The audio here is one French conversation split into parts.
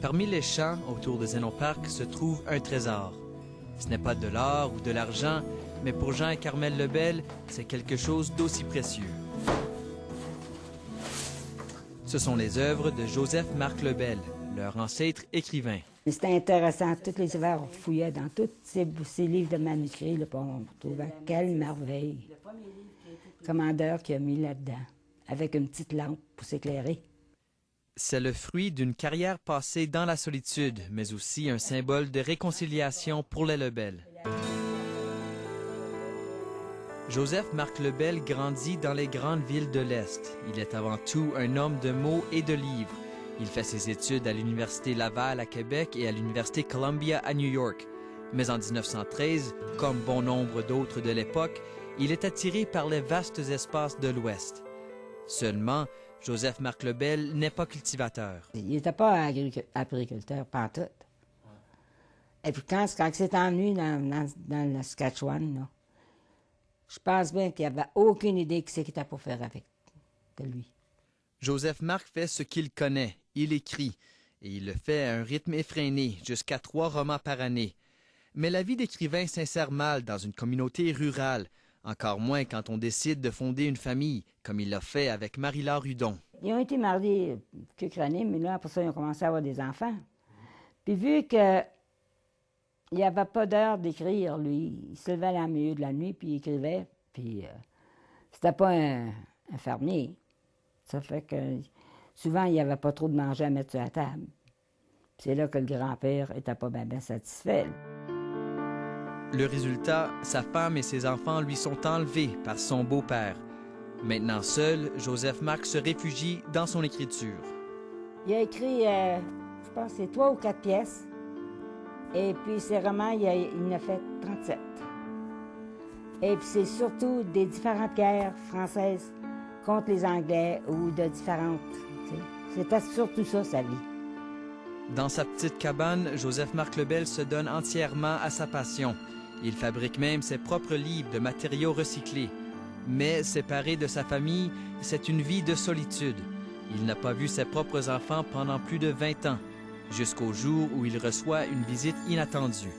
Parmi les champs autour de Zénon Park se trouve un trésor. Ce n'est pas de l'or ou de l'argent, mais pour Jean et Carmel Lebel, c'est quelque chose d'aussi précieux. Ce sont les œuvres de Joseph-Marc Lebel, leur ancêtre écrivain. C'était intéressant. Tous les hivers, on fouillait dans tous ces livres de manuscrits, là, pour on trouvait quelle merveille. Commandeur qui a mis là-dedans, avec une petite lampe pour s'éclairer. C'est le fruit d'une carrière passée dans la solitude, mais aussi un symbole de réconciliation pour les Lebel. Joseph-Marc Lebel grandit dans les grandes villes de l'Est. Il est avant tout un homme de mots et de livres. Il fait ses études à l'Université Laval à Québec et à l'Université Columbia à New York. Mais en 1913, comme bon nombre d'autres de l'époque, il est attiré par les vastes espaces de l'Ouest. Seulement, Joseph-Marc Lebel n'est pas cultivateur. Il n'était pas agriculteur, pantoute. Et puis quand il s'est emmené dans le Saskatchewan, là, je pense bien qu'il n'avait aucune idée de ce qu'il était pour faire avec de lui. Joseph-Marc fait ce qu'il connaît. Il écrit. Et il le fait à un rythme effréné, jusqu'à 3 romans par année. Mais la vie d'écrivain s'insère mal dans une communauté rurale, encore moins quand on décide de fonder une famille, comme il l'a fait avec Marie-Laure Hudon. Ils ont été mariés quelques années, mais là, après ça, ils ont commencé à avoir des enfants. Puis vu qu'il n'y avait pas d'heure d'écrire, lui, il se levait à la milieu de la nuit, puis il écrivait. Puis c'était pas un fermier. Ça fait que souvent, il n'y avait pas trop de manger à mettre sur la table. C'est là que le grand-père n'était pas bien satisfait. Le résultat, sa femme et ses enfants lui sont enlevés par son beau-père. Maintenant seul, Joseph-Marc se réfugie dans son écriture. Il a écrit, je pense, c'est 3 ou 4 pièces. Et puis ses romans, il en a fait 37. Et puis c'est surtout des différentes guerres françaises contre les Anglais ou de différentes. C'était surtout ça, sa vie. Dans sa petite cabane, Joseph-Marc Lebel se donne entièrement à sa passion. Il fabrique même ses propres livres de matériaux recyclés. Mais séparé de sa famille, c'est une vie de solitude. Il n'a pas vu ses propres enfants pendant plus de 20 ans, jusqu'au jour où il reçoit une visite inattendue.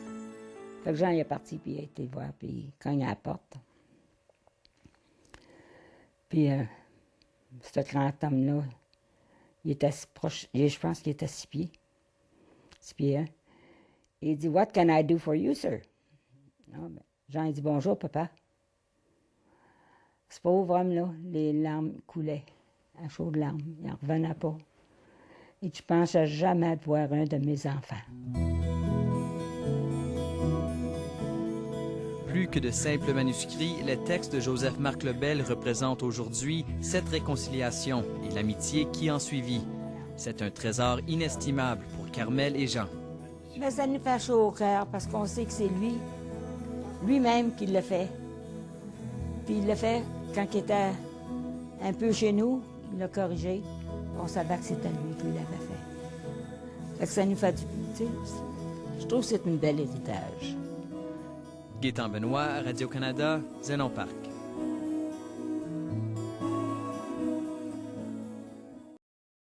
Fait que Jean est parti, puis il a été voir, puis il cogne à la porte. Puis ce grand homme-là, il était si proche, je pense qu'il était 6 pieds. 6 pieds 1. Il dit, « What can I do for you, sir? » Jean, il dit, « Bonjour, papa. » Ce pauvre homme-là, les larmes coulaient, à chaudes larmes. Il n'en revenait pas. Et je ne pensais jamais de voir un de mes enfants. Plus que de simples manuscrits, les textes de Joseph-Marc Lebel représentent aujourd'hui cette réconciliation et l'amitié qui en suivit. C'est un trésor inestimable pour Carmel et Jean. Mais ça nous fait chaud au cœur parce qu'on sait que c'est lui-même qui l'a fait. Puis il l'a fait quand il était un peu chez nous, il l'a corrigé. On savait que c'était lui qui l'avait fait. Fait que ça nous fait du... Tu sais, je trouve que c'est un bel héritage. Gaétan Benoît, Radio-Canada, Zénon Park.